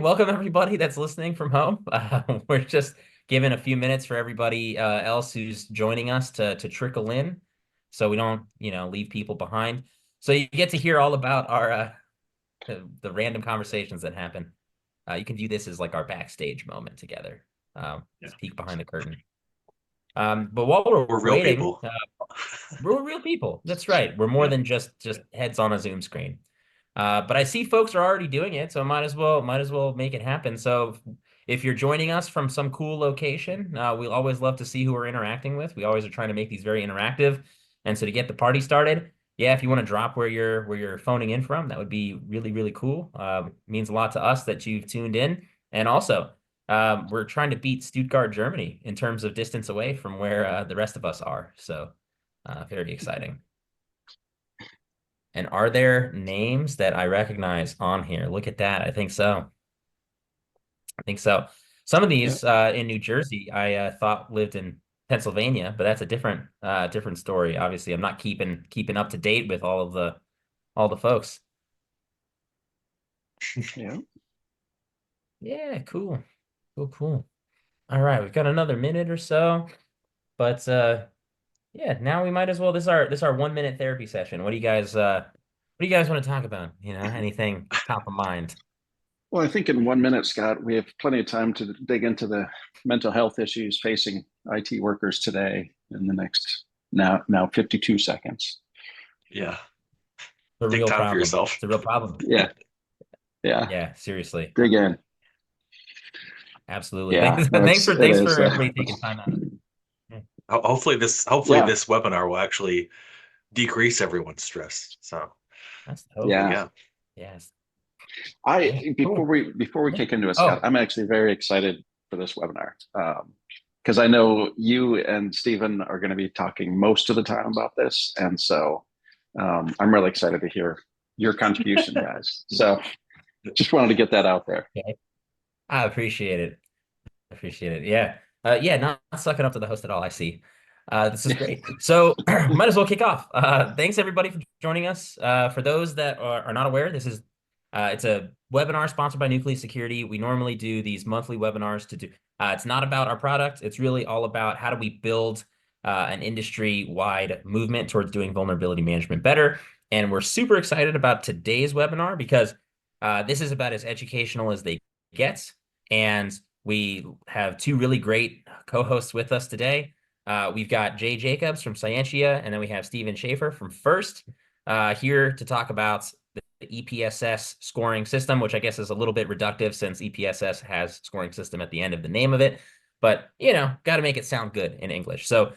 Welcome everybody that's listening from home. We're just giving a few minutes for everybody else who's joining us to trickle in, so we don't, leave people behind. So you get to hear all about our the random conversations that happen. You can view this as like our backstage moment together. Yeah. Just peek behind the curtain. But while we're We're real waiting, people. we're real people. That's right. We're more Yeah. than just heads on a Zoom screen. But I see folks are already doing it, so might as well make it happen. So if you're joining us from some cool location, we always love to see who we're interacting with. We always are trying to make these very interactive. And so to get the party started, yeah, if you want to drop where you're phoning in from, that would be really, really cool. Means a lot to us that you've tuned in. And also, we're trying to beat Stuttgart, Germany in terms of distance away from where the rest of us are. So very exciting. And are there names that I recognize on here? Look at that. I think so. I think so. Some of Yeah. these in New Jersey, I thought lived in Pennsylvania, but that's a different story. Obviously, I'm not keeping up to date with all the folks. Yeah. Yeah, cool. Cool, cool. All right, we've got another minute or so, but yeah, now we might as well. This is our 1 minute therapy session. What do you guys want to talk about? Anything top of mind? Well, I think in 1 minute, Scott, we have plenty of time to dig into the mental health issues facing IT workers today in the next now 52 seconds. Yeah. The Take real time for problem. yourself. It's a real problem. Yeah. Yeah. Yeah, seriously. Dig in. Absolutely. Yeah. Thanks, No, thanks it's for it thanks is. for everybody taking time out. Yeah. Hopefully Yeah. this webinar will actually decrease everyone's stress. So That's the hope. Yeah. yeah. Yes. Yeah, I before cool. we Yeah. kick into it, Scott, Oh, I'm actually very excited for this webinar. Because I know you and Stephen are going to be talking most of the time about this. And so I'm really excited to hear your contribution, guys. So just wanted to get that out there. okay. I appreciate it. Appreciate it. Yeah. Yeah, not sucking up to the host at all, I see. This is great. So might as well kick off. Thanks everybody for joining us. For those that are not aware, it's a webinar sponsored by Nucleus Security. We normally do these monthly webinars to do. It's not about our product. It's really all about how do we build an industry-wide movement towards doing vulnerability management better. And we're super excited about today's webinar because this is about as educational as they get. And we have two really great co-hosts with us today. We've got Jay Jacobs from Cyentia, and then we have Stephen Schafferr from First here to talk about the EPSS scoring system, which I guess is a little bit reductive since EPSS has scoring system at the end of the name of it. But, got to make it sound good in English. So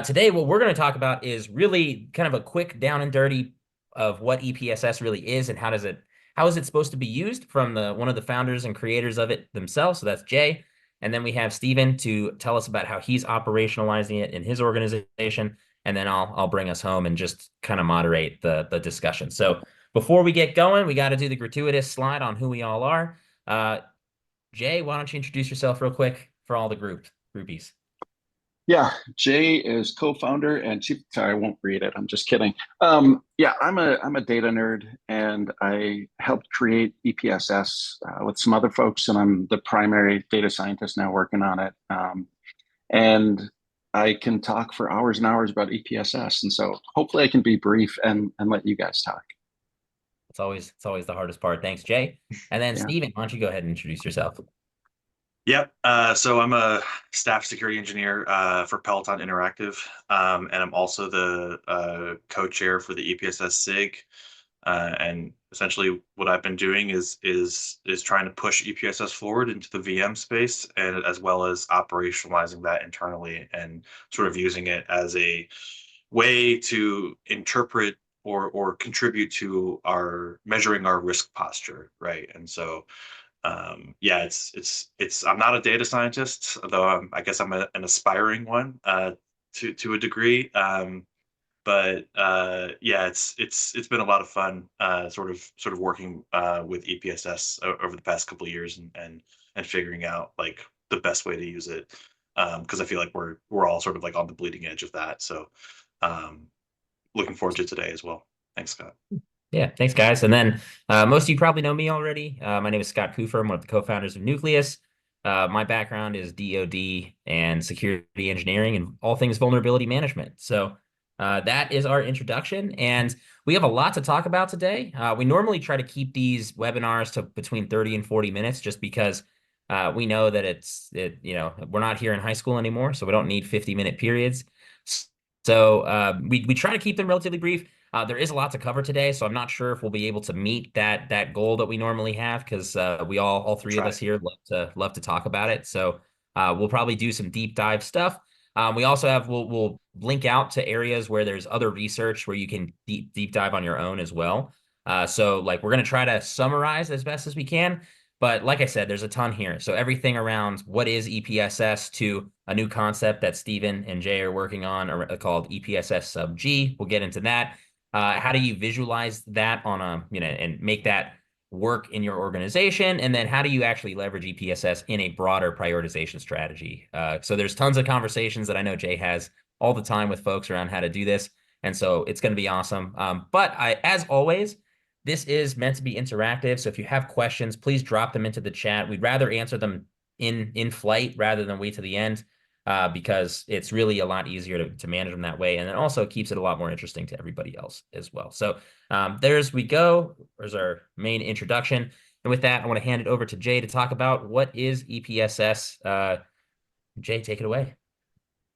today, what we're going to talk about is really kind of a quick down and dirty of what EPSS really is and how is it supposed to be used from one of the founders and creators of it themselves. So that's Jay. And then we have Stephen to tell us about how he's operationalizing it in his organization. And then I'll bring us home and just kind of moderate the discussion. So before we get going, we got to do the gratuitous slide on who we all are. Jay, why don't you introduce yourself real quick for all the groupies? Yeah, Jay is co-founder and chief. Sorry, I won't read it. I'm just kidding. Yeah, I'm a data nerd, and I helped create EPSS with some other folks, and I'm the primary data scientist now working on it. And I can talk for hours and hours about EPSS, and so hopefully I can be brief and let you guys talk. It's always the hardest part. Thanks, Jay. And then Yeah. Stephen, why don't you go ahead and introduce yourself? Yep. So I'm a staff security engineer for Peloton Interactive, and I'm also the co-chair for the EPSS SIG. And essentially, what I've been doing is trying to push EPSS forward into the VM space, and as well as operationalizing that internally and sort of using it as a way to interpret or contribute to our measuring our risk posture, right? And so yeah, it's I'm not a data scientist, though I guess I'm an aspiring one to a degree. But yeah, it's been a lot of fun, sort of working with EPSS over the past couple of years and figuring out like the best way to use it, because I feel like we're all sort of like on the bleeding edge of that. So looking forward to today as well. Thanks, Scott. Yeah, thanks, guys. And then most of you probably know me already. My name is Scott Kufer. I'm one of the co-founders of Nucleus. My background is DoD and security engineering and all things vulnerability management. So that is our introduction. And we have a lot to talk about today. We normally try to keep these webinars to between 30 and 40 minutes just because we know that we're not here in high school anymore, so we don't need 50-minute periods. So we try to keep them relatively brief. There is a lot to cover today, so I'm not sure if we'll be able to meet that goal that we normally have because we all three of us here love to talk about it. So we'll probably do some deep dive stuff. We also have we'll link out to areas where there's other research where you can deep dive on your own as well. So like we're gonna try to summarize as best as we can. But like I said, there's a ton here. So everything around what is EPSS to a new concept that Stephen and Jay are working on called EPSS sub G. We'll get into that. How do you visualize that on and make that work in your organization? And then how do you actually leverage EPSS in a broader prioritization strategy? So there's tons of conversations that I know Jay has all the time with folks around how to do this. And so it's going to be awesome. But as always, this is meant to be interactive. So if you have questions, please drop them into the chat. We'd rather answer them in flight rather than wait to the end. Because it's really a lot easier to manage them that way. And it also keeps it a lot more interesting to everybody else as well. So there's our main introduction. And with that, I want to hand it over to Jay to talk about what is EPSS. Jay, take it away.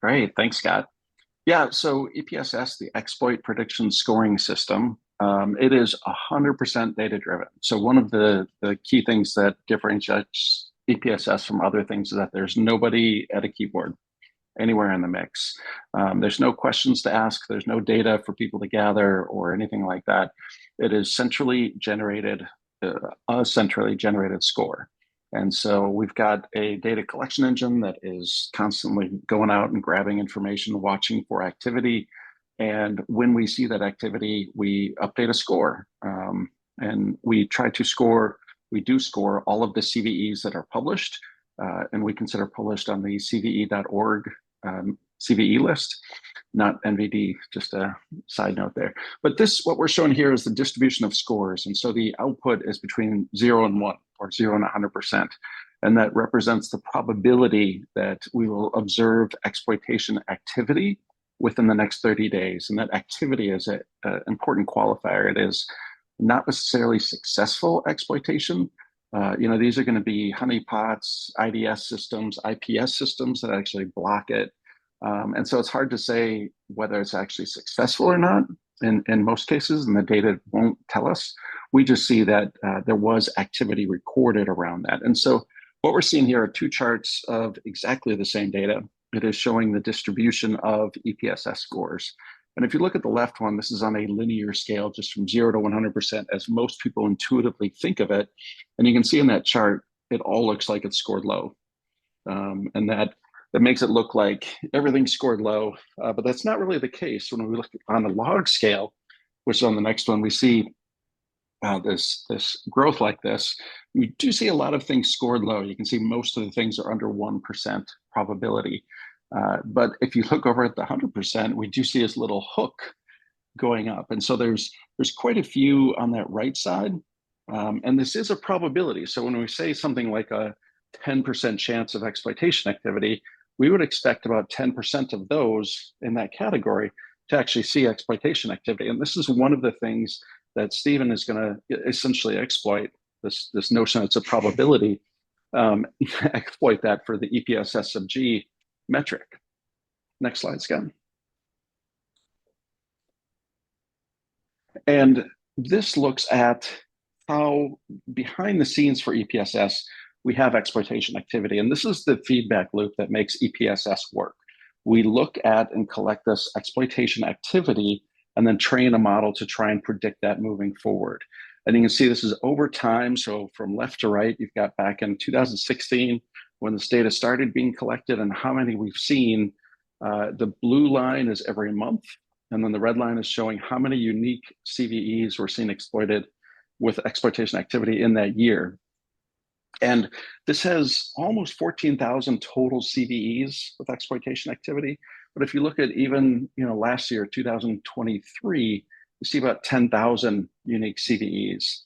Great, thanks, Scott. Yeah, so EPSS, the Exploit Prediction Scoring System, it is 100% data-driven. So one of the key things that differentiates EPSS from other things is that there's nobody at a keyboard anywhere in the mix. There's no questions to ask. There's no data for people to gather or anything like that. It is centrally generated, a centrally generated score. And so we've got a data collection engine that is constantly going out and grabbing information, watching for activity. And when we see that activity, we update a score. And we do score all of the CVEs that are published. And we consider published on the CVE.org CVE list, not NVD, just a side note there. But what we're showing here is the distribution of scores. And so the output is between 0 and 1, or 0 and 100%. And that represents the probability that we will observe exploitation activity within the next 30 days. And that activity is an important qualifier. It is not necessarily successful exploitation. These are going to be honeypots, IDS systems, IPS systems that actually block it. And so it's hard to say whether it's actually successful or not in most cases, and the data won't tell us. We just see that there was activity recorded around that. And so what we're seeing here are two charts of exactly the same data. It is showing the distribution of EPSS scores. And if you look at the left one, this is on a linear scale, just from 0 to 100%, as most people intuitively think of it. And you can see in that chart, it all looks like it's scored low. And that makes it look like everything's scored low, but that's not really the case. When we look on the log scale, which is on the next one, we see this growth like this. We do see a lot of things scored low. You can see most of the things are under 1% probability. But if you look over at the 100%, we do see this little hook going up. And so there's quite a few on that right side. And this is a probability. So when we say something like a 10% chance of exploitation activity, we would expect about 10% of those in that category to actually see exploitation activity. And this is one of the things that Stephen is going to essentially exploit, this notion that it's a probability, exploit that for the EPSS sub G metric. Next slide, Scott. And this looks at how behind the scenes for EPSS, we have exploitation activity. And this is the feedback loop that makes EPSS work. We look at and collect this exploitation activity and then train a model to try and predict that moving forward. And you can see this is over time. So from left to right, you've got back in 2016, when this data started being collected and how many we've seen. The blue line is every month. And then the red line is showing how many unique CVEs were seen exploited with exploitation activity in that year. And this has almost 14,000 total CVEs with exploitation activity. But if you look at even last year, 2023, you see about 10,000 unique CVEs,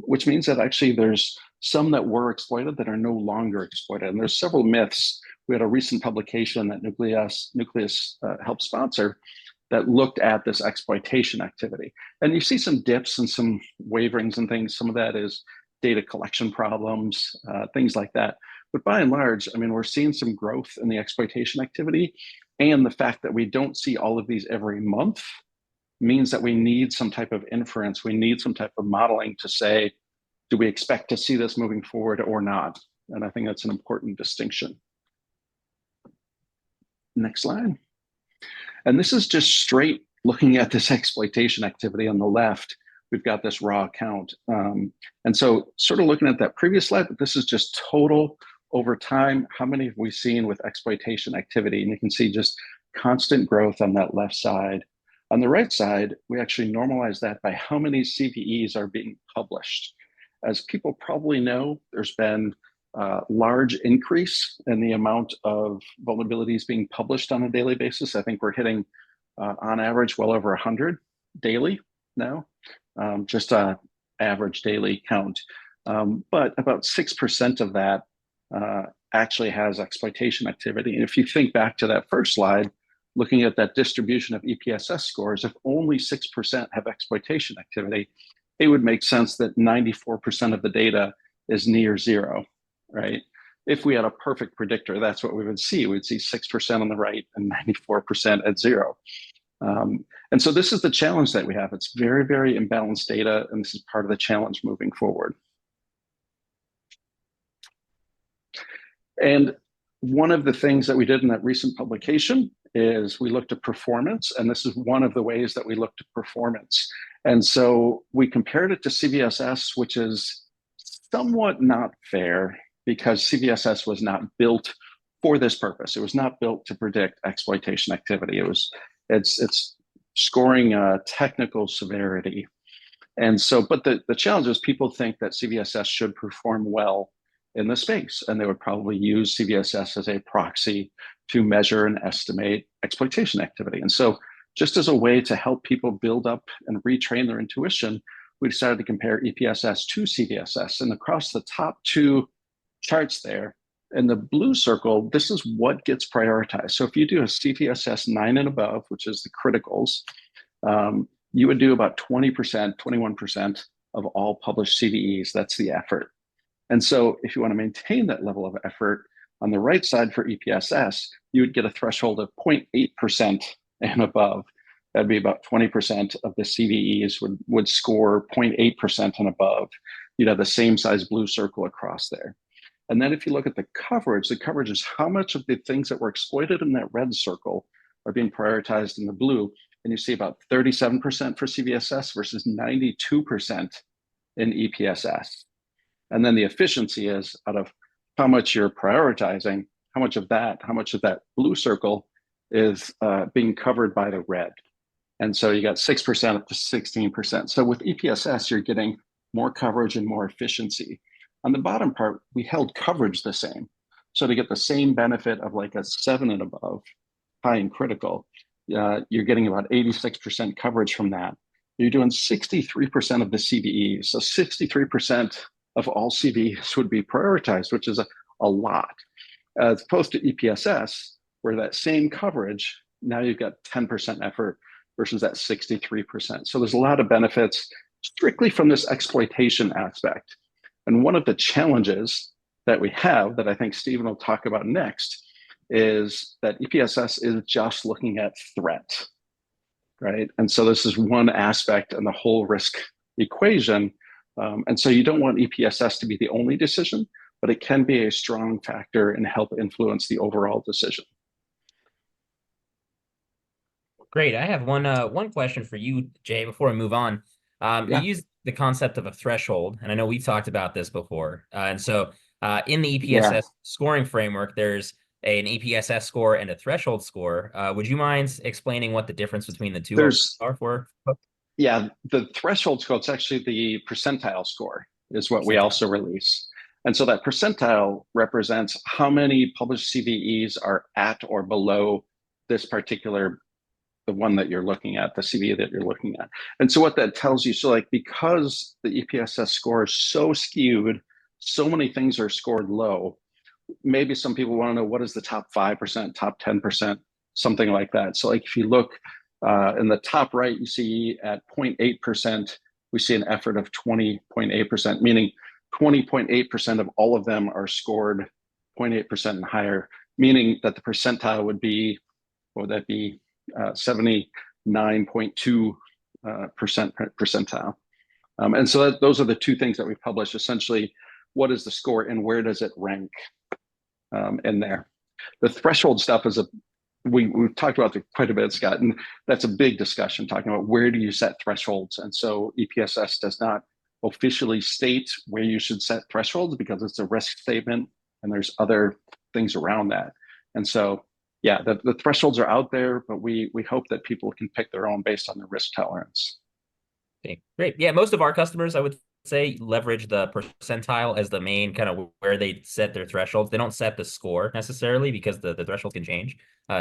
which means that actually there's some that were exploited that are no longer exploited. And there's several myths. We had a recent publication that Nucleus helped sponsor that looked at this exploitation activity. And you see some dips and some waverings and things. Some of that is data collection problems, things like that. But by and large, I mean, we're seeing some growth in the exploitation activity, and the fact that we don't see all of these every month means that we need some type of inference. We need some type of modeling to say, do we expect to see this moving forward or not? And I think that's an important distinction. Next slide. And this is just straight looking at this exploitation activity on the left. We've got this raw count. And so sort of looking at that previous slide, but this is just total over time. How many have we seen with exploitation activity? And you can see just constant growth on that left side. On the right side, we actually normalize that by how many CVEs are being published. As people probably know, there's been a large increase in the amount of vulnerabilities being published on a daily basis. I think we're hitting, on average, well over 100 daily now, just an average daily count. But about 6% of that actually has exploitation activity. And if you think back to that first slide, looking at that distribution of EPSS scores, if only 6% have exploitation activity, it would make sense that 94% of the data is near zero, right? If we had a perfect predictor, that's what we would see. We'd see 6% on the right and 94% at zero. And so this is the challenge that we have. It's very, very imbalanced data, and this is part of the challenge moving forward. And one of the things that we did in that recent publication is we looked at performance, and this is one of the ways that we looked at performance. And so we compared it to CVSS, which is somewhat not fair because CVSS was not built for this purpose. It was not built to predict exploitation activity. It's scoring technical severity. And so, but the challenge is people think that CVSS should perform well in the space, and they would probably use CVSS as a proxy to measure and estimate exploitation activity. And so just as a way to help people build up and retrain their intuition, we decided to compare EPSS to CVSS. And across the top two charts there, in the blue circle, this is what gets prioritized. So if you do a CVSS 9 and above, which is the criticals, you would do about 20%, 21% of all published CVEs. That's the effort. And so if you want to maintain that level of effort, on the right side for EPSS, you would get a threshold of 0.8% and above. That'd be about 20% of the CVEs would score 0.8% and above. You'd have the same size blue circle across there. And then if you look at the coverage is how much of the things that were exploited in that red circle are being prioritized in the blue. And you see about 37% for CVSS versus 92% in EPSS. And then the efficiency is out of how much you're prioritizing, how much of that blue circle is being covered by the red. And so you got 6% up to 16%. So with EPSS, you're getting more coverage and more efficiency. On the bottom part, we held coverage the same. So to get the same benefit of like a 7 and above, high and critical, you're getting about 86% coverage from that. You're doing 63% of the CVEs. So 63% of all CVEs would be prioritized, which is a lot. As opposed to EPSS, where that same coverage, now you've got 10% effort versus that 63%. So there's a lot of benefits strictly from this exploitation aspect. And one of the challenges that we have that I think Stephen will talk about next is that EPSS is just looking at threat, right? And so this is one aspect in the whole risk equation. And so you don't want EPSS to be the only decision, but it can be a strong factor and help influence the overall decision. Great. I have one question for you, Jay, before we move on. You used the concept of a threshold, and I know we've talked about this before. And so in the EPSS scoring framework, there's an EPSS score and a threshold score. Would you mind explaining what the difference between the two are for? Yeah, the threshold score, it's actually the percentile score is what we also release. And so that percentile represents how many published CVEs are at or below this particular the one that you're looking at, the CVE that you're looking at. And so what that tells you, so like because the EPSS score is so skewed, so many things are scored low, maybe some people want to know what is the top 5%, top 10%, something like that. So like if you look in the top right, you see at 0.8%, we see an effort of 20.8%, meaning 20.8% of all of them are scored 0.8% and higher, meaning that the percentile would be, what would that be, 79.2% percentile. And so those are the two things that we publish, essentially, what is the score and where does it rank in there. The threshold stuff is we've talked about it quite a bit, Scott, and that's a big discussion, talking about where do you set thresholds. And so EPSS does not officially state where you should set thresholds because it's a risk statement and there's other things around that. And so, yeah, the thresholds are out there, but we hope that people can pick their own based on their risk tolerance. Okay, great. Yeah, most of our customers, I would say, leverage the percentile as the main kind of where they set their thresholds. They don't set the score necessarily because the threshold can change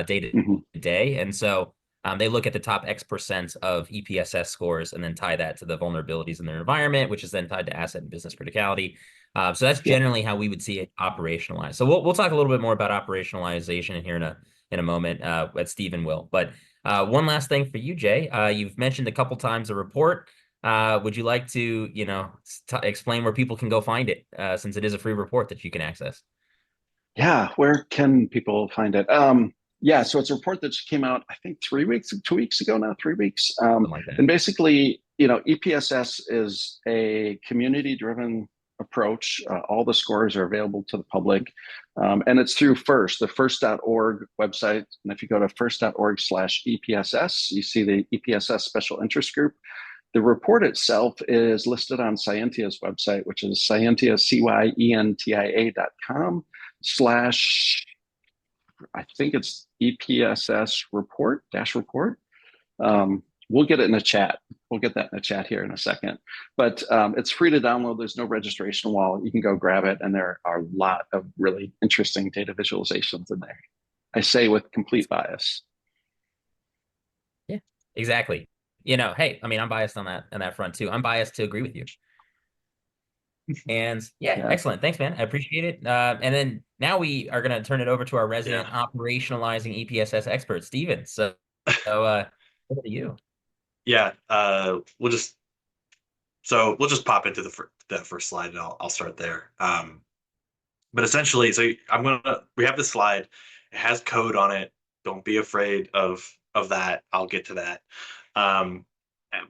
day to day. And so they look at the top X% of EPSS scores and then tie that to the vulnerabilities in their environment, which is then tied to asset and business criticality. So that's generally how we would see it operationalized. So we'll talk a little bit more about operationalization here in a moment, at Stephen will. But one last thing for you, Jay. You've mentioned a couple times a report. Would you like to, explain where people can go find it, since it is a free report that you can access? Yeah, where can people find it? Yeah, so it's a report that came out, I think 2 weeks ago now, 3 weeks. Something like that. And basically, EPSS is a community-driven approach. All the scores are available to the public. And it's through FIRST, the FIRST.org website. And if you go to first.org/EPSS, you see the EPSS Special Interest Group. The report itself is listed on Cyentia's website, which is Cyentia, CYENTIA.com/ I think it's EPSS report. We'll get it in a chat. We'll get that in a chat here in a second. But it's free to download. There's no registration wall. You can go grab it. And there are a lot of really interesting data visualizations in there. I say with complete bias. Yeah, exactly. Hey, I mean, I'm biased on that front too. I'm biased to agree with you. And yeah, excellent. Thanks, man. I appreciate it. And then now we are going to turn it over to our resident operationalizing EPSS expert, Stephen. So over to you. Yeah, we'll just pop into the first slide, and I'll start there. But essentially, so we have this slide. It has code on it. Don't be afraid of that. I'll get to that.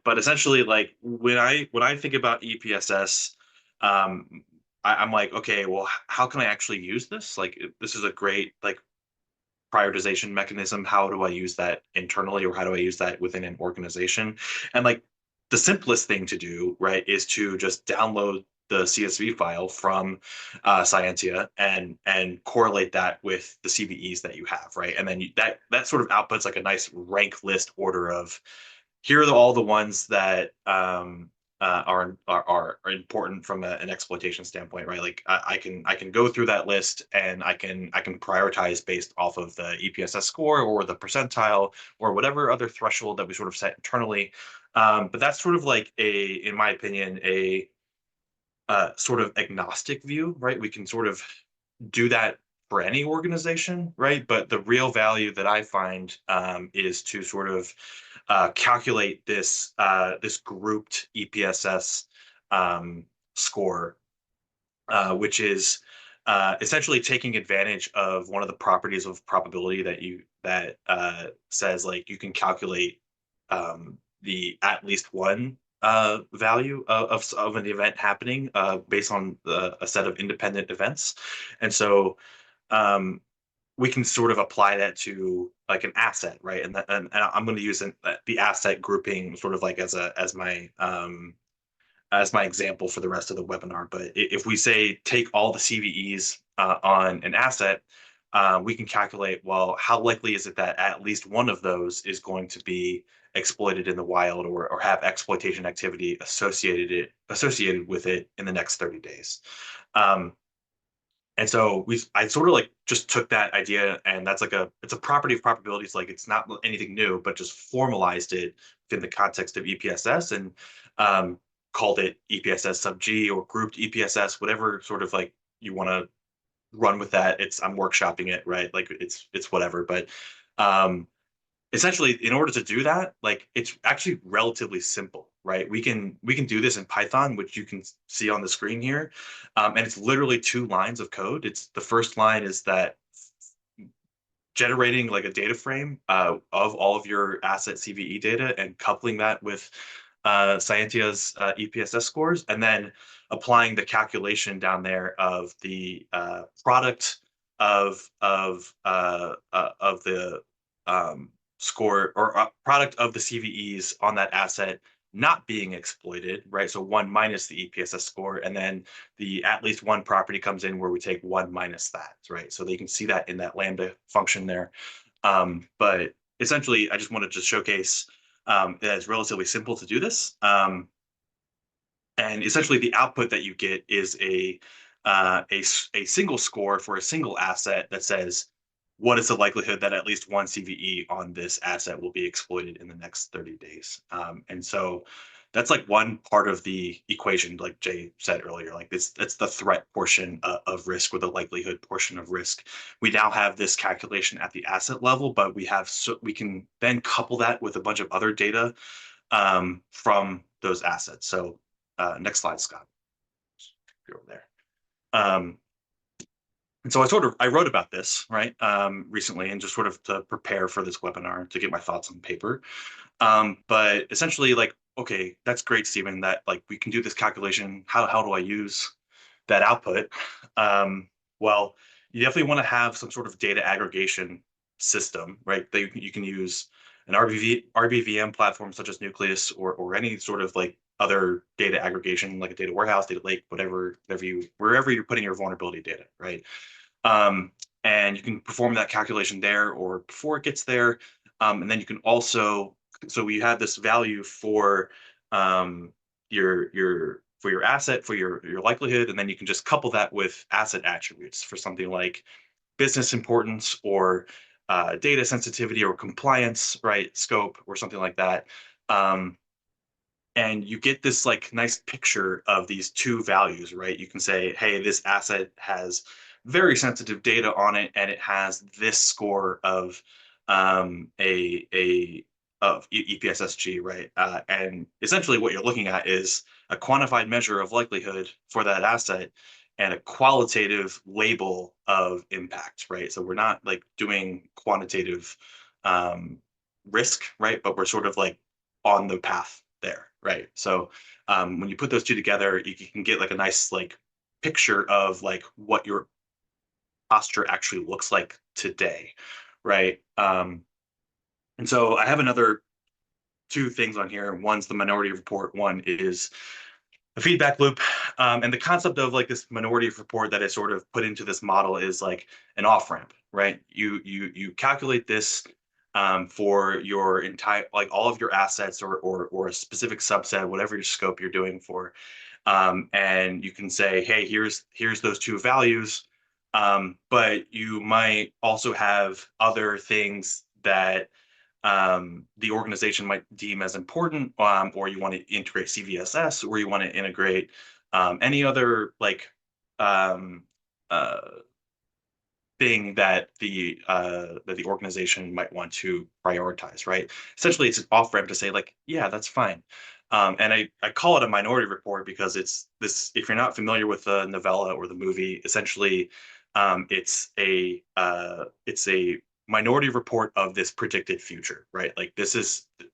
But essentially, like when I think about EPSS, I'm like, okay, well, how can I actually use this? Like, this is a great prioritization mechanism. How do I use that internally, or how do I use that within an organization? And like the simplest thing to do, right, is to just download the CSV file from Cyentia and correlate that with the CVEs that you have, right? And then that sort of outputs like a nice rank list order of, here are all the ones that are important from an exploitation standpoint, right? Like I can go through that list and I can prioritize based off of the EPSS score or the percentile or whatever other threshold that we sort of set internally. But that's sort of like in my opinion, a sort of agnostic view, right? We can sort of do that for any organization, right? But the real value that I find is to sort of calculate this grouped EPSS score, which is essentially taking advantage of one of the properties of probability that says like you can calculate the at least one value of an event happening based on a set of independent events. And so we can sort of apply that to like an asset, right? And I'm going to use the asset grouping sort of like as my example for the rest of the webinar. But if we say take all the CVEs on an asset, we can calculate, well, how likely is it that at least one of those is going to be exploited in the wild or have exploitation activity associated with it in the next 30 days. And so I sort of like just took that idea, and that's like it's a property of probabilities. Like it's not anything new, but just formalized it within the context of EPSS, and called it EPSS sub G, or grouped EPSS, whatever sort of like you want to run with that. I'm workshopping it, right? Like it's whatever. But um, essentially, in order to do that, like it's actually relatively simple, right? We can do this in Python, which you can see on the screen here, and it's literally 2 lines of code. It's the first line is that generating like a data frame of all of your asset CVE data and coupling that with Scientia's EPSS scores, and then applying the calculation down there of the product of the score, or product of the CVEs on that asset not being exploited, right? So 1 minus the EPSS score, and then the at least one property comes in where we take 1 minus that, right? So they can see that in that lambda function there. But essentially, I just wanted to showcase that it's relatively simple to do this. And essentially, the output that you get is a single score for a single asset that says, what is the likelihood that at least one CVE on this asset will be exploited in the next 30 days? And so that's like one part of the equation, like Jay said earlier. Like that's the threat portion of risk, or the likelihood portion of risk. We now have this calculation at the asset level, but we can then couple that with a bunch of other data from those assets. So next slide, Scott. Go over there. And so I wrote about this, right, recently, and just sort of to prepare for this webinar to get my thoughts on paper. But essentially, like, okay, that's great, Stephen, that like we can do this calculation. How do I use that output? Well, you definitely want to have some sort of data aggregation system, right? That you can use an RBVM platform such as Nucleus, or any sort of like other data aggregation, like a data warehouse, data lake, wherever you're putting your vulnerability data, right? And you can perform that calculation there or before it gets there. And then you can also, so we have this value for your asset, for your likelihood, and then you can just couple that with asset attributes for something like business importance, or data sensitivity, or compliance, right, scope, or something like that. And you get this like nice picture of these two values, right? You can say, hey, this asset has very sensitive data on it, and it has this score of EPSSG, right? And essentially, what you're looking at is a quantified measure of likelihood for that asset, and a qualitative label of impact, right? So we're not like doing quantitative risk, right? But we're sort of like on the path there, right? So when you put those two together, you can get like a nice like picture of like what your posture actually looks like today, right? And so I have another 2 things on here. One's the minority report. One is a feedback loop. And the concept of like this minority report that is sort of put into this model is like an off ramp, right? You calculate this for your entire, like all of your assets, or a specific subset, whatever your scope you're doing for. And you can say, hey, here's those 2 values. But you might also have other things that the organization might deem as important, or you want to integrate CVSS, or you want to integrate any other like um, uh, thing that the organization might want to prioritize, right? Essentially, it's an off ramp to say like, yeah, that's fine. And I call it a minority report because it's this. If you're not familiar with the novella or the movie, essentially, it's a minority report of this predicted future, right? Like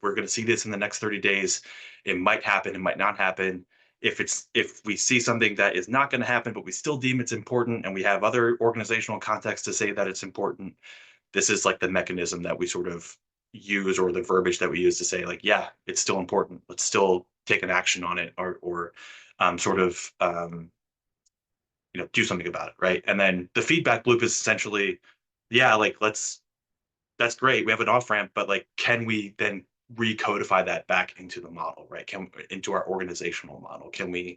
we're going to see this in the next 30 days. It might happen, it might not happen. If we see something that is not going to happen, but we still deem it's important, and we have other organizational context to say that it's important, this is like the mechanism that we sort of use, or the verbiage that we use to say like, yeah, it's still important. Let's still take an action on it, or sort of do something about it, right? And then the feedback loop is essentially, yeah, like that's great. We have an off ramp, but like, can we then recodify that back into the model, right? Into our organizational model? Can we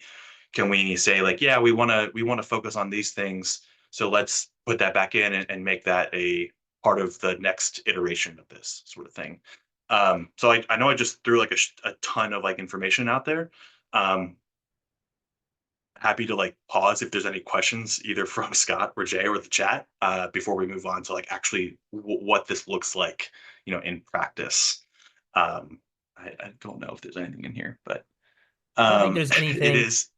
say like, yeah, we want to focus on these things, So let's put that back in and make that a part of the next iteration of this sort of thing. So I know I just threw like a ton of like information out there. Um, Happy to like pause if there's any questions either from Scott or Jay or the chat before we move on to like actually what this looks like, in practice. I don't know if there's anything in here, but I don't think there's it anything is.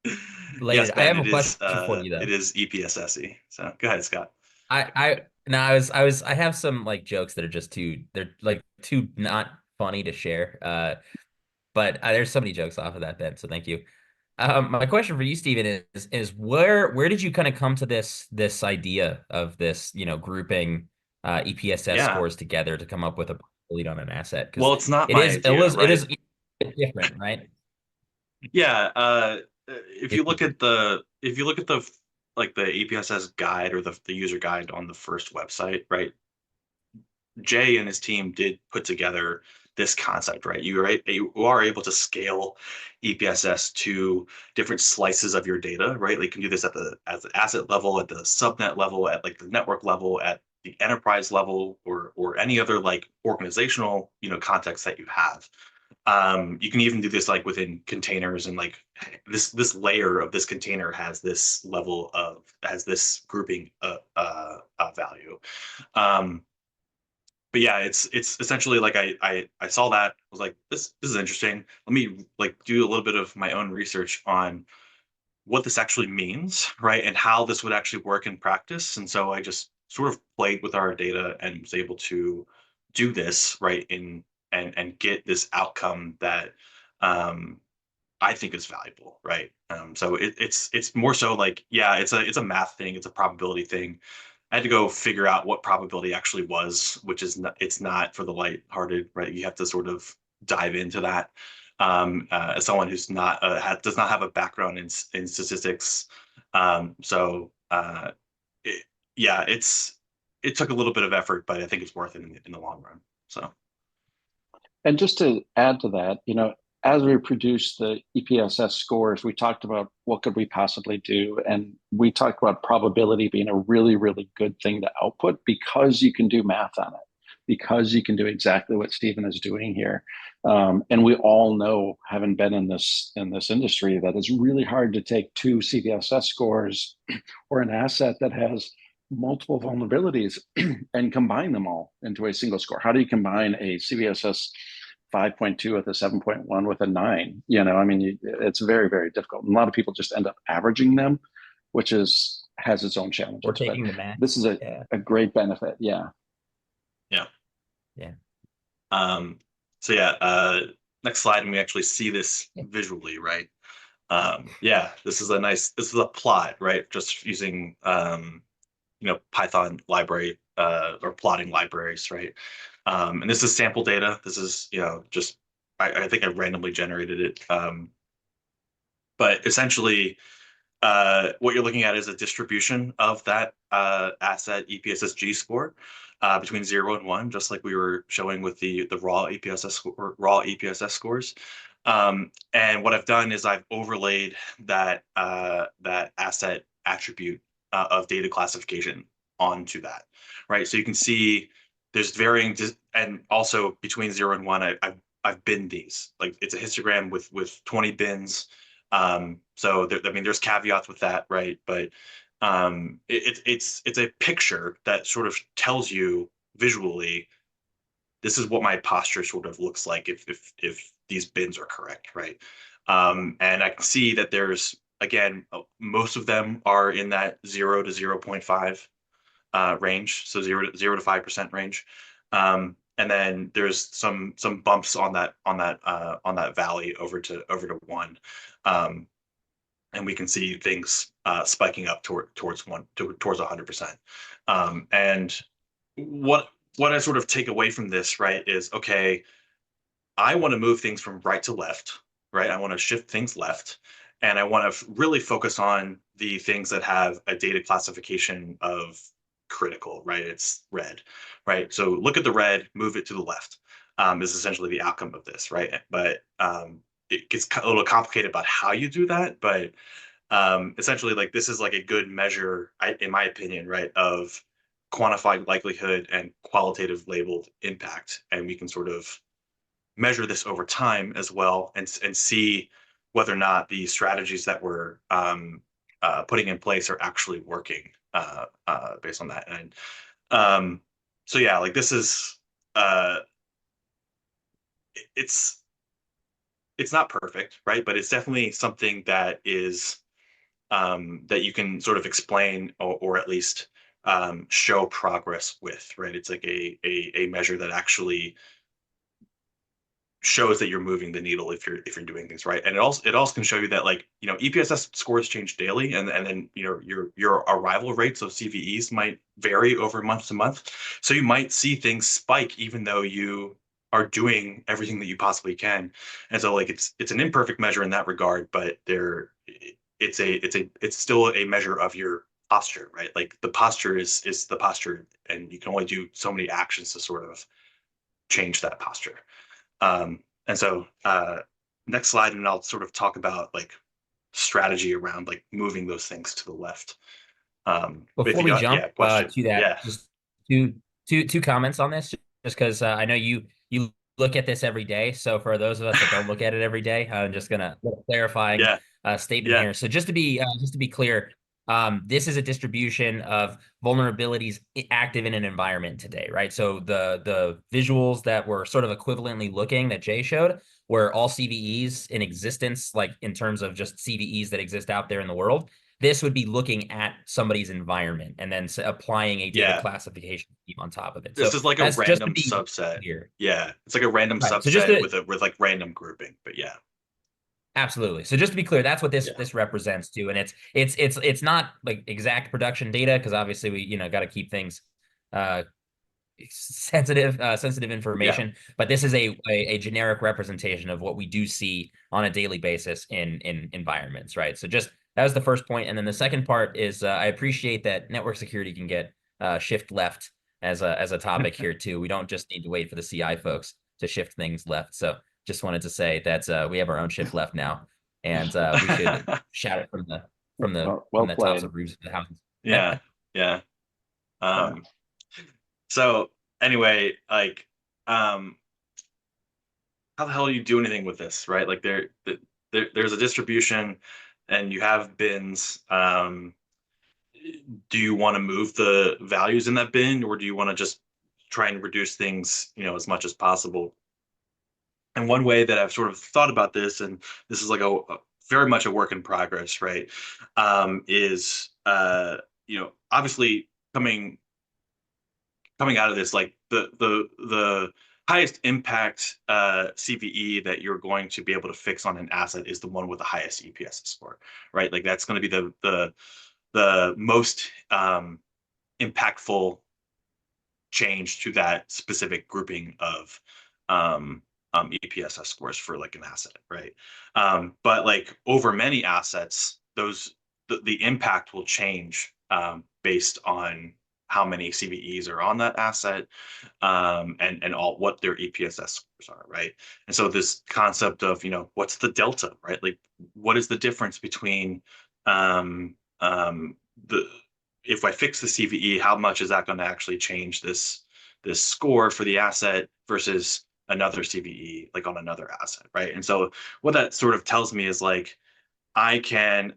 Yes, related. I Ben, have a question for you it though. is EPSSE. So go ahead, Scott. No, I have some like jokes that are just they're like too not funny to share. But there's so many jokes off of that, Ben. So thank you. My question for you, Stephen, is where did you kind of come to this idea of this, grouping EPSS Yeah. scores together to come up with a lead on an asset? Because Well, it's not it my is idea, it right? is different, right? Yeah. If you It- look at the like the EPSS guide or the user guide on the first website, right? Jay and his team did put together this concept, right? You are able to scale EPSS to different slices of your data, right? Like you can do this at the asset level, at the subnet level, at like the network level, at the enterprise level, or any other like organizational, context that you have. You can even do this like within containers, and like this layer of this container has this grouping value. Um, but yeah, it's essentially like I saw that, I was like, this is interesting. Let me like do a little bit of my own research on what this actually means, right? And how this would actually work in practice. And so I just sort of played with our data and was able to do this, right, and get this outcome that um I think is valuable, right? So it's more so like, yeah, it's a math thing, it's a probability thing. I had to go figure out what probability actually was, which is not, it's not for the lighthearted, right? You have to sort of dive into that. As someone who's not does not have a background in statistics, so it, yeah, it took a little bit of effort, but I think it's worth it in the long run. So And just to add to that, as we produced the EPSS scores, we talked about what could we possibly do, and we talked about probability being a really, really good thing to output because you can do math on it, because you can do exactly what Stephen is doing here. And we all know, having been in this industry, that it's really hard to take two CVSS scores or an asset that has multiple vulnerabilities and combine them all into a single score. How do you combine a CVSS 5.2 with a 7.1 with a 9? I mean, it's very, very difficult. And a lot of people just end up averaging them, which has its own Or challenges. But taking the math. this is Yeah. a great benefit. Yeah. yeah. Yeah. So yeah, next slide, and we actually see this visually, right? Yeah, this is a plot, right? Just using Python library or plotting libraries, right? And this is sample data. This is just I think I randomly generated it. But essentially, what you're looking at is a distribution of that asset EPSSG score between 0 and 1, just like we were showing with the raw EPSS scores. And what I've done is I've overlaid that asset attribute of data classification onto that, right? So you can see there's varying, and also between 0 and 1, I've binned these. Like it's a histogram with 20 bins. So I mean, there's caveats with that, right? But it's a picture that sort of tells you visually, this is what my posture sort of looks like if these bins are correct, right? And I can see that there's, again, most of them are in that 0 to 0.5 range, so 0 to 5% range. And then there's some bumps on that valley over to 1. And we can see things spiking up towards 100%. And what I sort of take away from this, right, is okay, I want to move things from right to left, right? I want to shift things left, and I want to really focus on the things that have a data classification of critical, right? It's red, right? So look at the red, move it to the left. Is essentially the outcome of this, right? But it gets a little complicated about how you do that, but essentially, like, this is like a good measure, in my opinion, right, of quantified likelihood and qualitative labeled impact, and we can sort of measure this over time as well, and see whether or not the strategies that we're putting in place are actually working based on that. And um, so yeah, like, this is uh, it's it's not perfect, right? But it's definitely something that is that you can sort of explain, or at least show progress with, right? It's like a measure that actually shows that you're moving the needle if you're doing things right. And it also can show you that, like, EPSS scores change daily, and then your arrival rates of CVEs might vary over month to month. So you might see things spike even though you are doing everything that you possibly can. And so, like, it's an imperfect measure in that regard, but it's still a measure of your posture, right? Like, the posture is the posture, and you can only do so many actions to sort of change that posture. And so, next slide, and I'll sort of talk about, like, strategy around, like, moving those things to the left. But if Before you we got, jump yeah, question, to that, yeah, just two comments on this, just because I know you look at this every day. So for those of us that don't look at it every day, I'm just gonna clarifying yeah, statement yeah, here. So just to be clear, this is a distribution of vulnerabilities active in an environment today, right? So the visuals that were sort of equivalently looking that Jay showed were all CVEs in existence, like in terms of just CVEs that exist out there in the world. This would be looking at somebody's environment and then applying a data yeah. classification scheme on top of it. This So is like a that's just to random be subset. clear. Yeah, it's like a random Right. So just subset to with like random grouping. But yeah, absolutely. So just to be clear, that's what yeah, this represents too. And it's not like exact production data, because obviously we got to keep things uh sensitive yeah, information, but this is a generic representation of what we do see on a daily basis in environments, right? So just that was the first point. And then the second part is I appreciate that network security can get shift left as a topic here too. We don't just need to wait for the CI folks to shift things left. So just wanted to say that we have our own shift left now, and we should shout it from Well the tops played. of roofs of the houses. yeah, yeah. Yeah. Um, so anyway, like, um, how the hell do you do anything with this, right? Like, there's a distribution, and you have bins. Do you want to move the values in that bin, or do you want to just try and reduce things, as much as possible? And one way that I've sort of thought about this, and this is like a very much a work in progress, right? Is obviously coming out of this, like, the highest impact CVE that you're going to be able to fix on an asset is the one with the highest EPSS score, right? Like, that's going to be the most impactful change to that specific grouping of EPSS scores for, like, an asset, right? But, like, over many assets, the impact will change based on how many CVEs are on that asset, and all what their EPSS scores are, right? And so this concept of, what's the delta, right? Like, what is the difference between um, the if I fix the CVE, how much is that going to actually change this score for the asset versus another CVE, like, on another asset, right? And so what that sort of tells me is, like, I can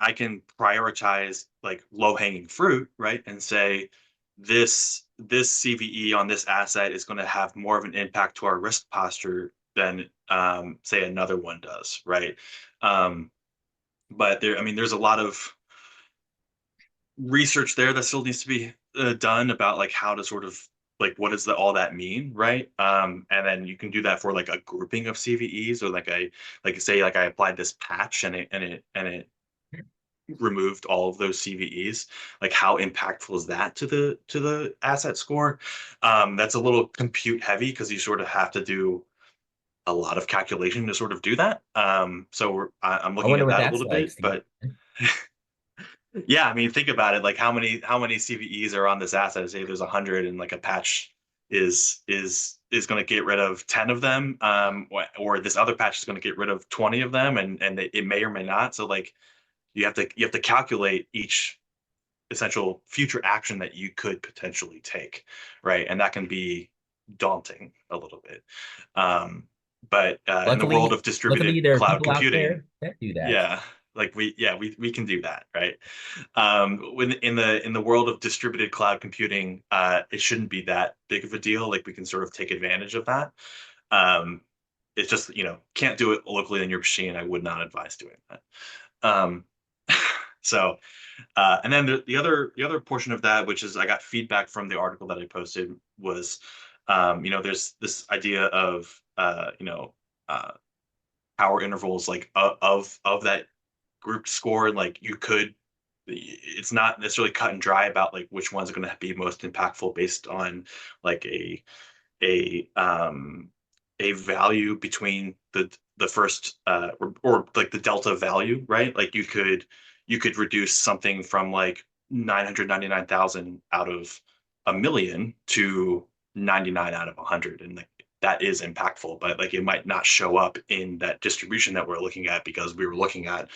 prioritize, like, low hanging fruit, right? And say this CVE on this asset is going to have more of an impact to our risk posture than, say, another one does, right? Um, but there's a lot of research there that still needs to be done about, like, how to sort of, like, what does all that mean, right? And then you can do that for, like, a grouping of CVEs, or like, say, like, I applied this patch, and it removed all of those CVEs. Like, how impactful is that to the asset score? That's a little compute heavy, because you sort of have to do a lot of calculation to sort of do that. So I'm I looking wonder at what that a that's little like, bit, Steve. but yeah, think about it. Like, how many CVEs are on this asset? Say there's 100, and, like, a patch is going to get rid of 10 of them, or this other patch is going to get rid of 20 of them, and it may or may not. So, like, You have to calculate each essential future action that you could potentially take, right? And that can be daunting a little bit. But in the world of Luckily, distributed there are cloud people out computing, there that do that. yeah, like we can do that, right? When in the world of distributed cloud computing, it shouldn't be that big of a deal. Like we can sort of take advantage of that. Um, it's just, can't do it locally on your machine. I would not advise doing that. Um, so and then the other portion of that, which is I got feedback from the article that I posted, was there's this idea of uh, power intervals, like of that group score. Like it's not necessarily cut and dry about like which ones are going to be most impactful based on like a um a value between the first or like the delta value, right? Like you could reduce something from like 999,000 out of a million to 99 out of 100, and like that is impactful, but like it might not show up in that distribution that we're looking at because we were looking at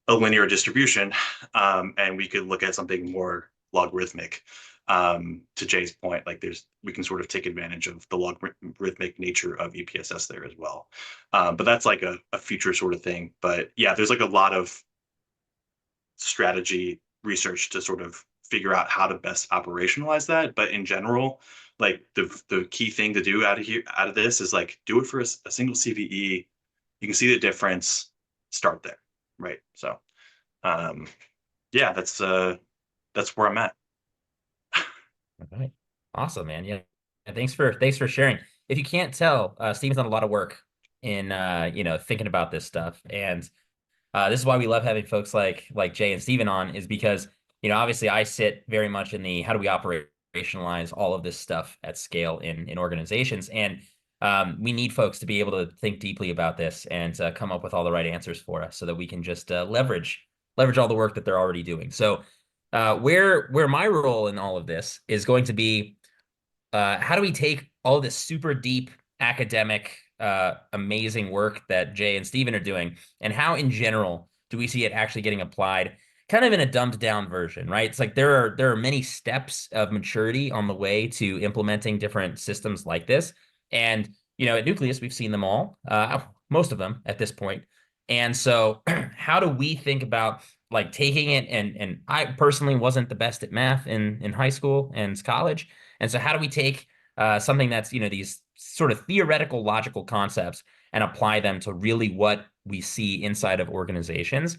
a linear distribution, and we could look at something more logarithmic. To Jay's point, like we can sort of take advantage of the logarithmic nature of EPSS there as well. But that's like a future sort of thing. But yeah, there's like a lot of strategy research to sort of figure out how to best operationalize that. But in general, like the key thing to do out of this is like do it for a single CVE. You can see the difference. Start there, right? So yeah, that's where I'm at. All right. Awesome, man. Yeah. And thanks for sharing. If you can't tell, Steven's done a lot of work in thinking about this stuff. And this is why we love having folks like Jay and Stephen on, is because, obviously I sit very much in the how do we operationalize all of this stuff at scale in organizations. And we need folks to be able to think deeply about this and come up with all the right answers for us so that we can just leverage all the work that they're already doing. So where my role in all of this is going to be, how do we take all this super deep academic, amazing work that Jay and Stephen are doing, and how in general do we see it actually getting applied kind of in a dumbed down version, right? It's like there are many steps of maturity on the way to implementing different systems like this. And, at Nucleus, we've seen them all, most of them at this point. And so how do we think about like taking it, and I personally wasn't the best at math in high school and college. And so how do we take something that's, these sort of theoretical logical concepts and apply them to really what we see inside of organizations?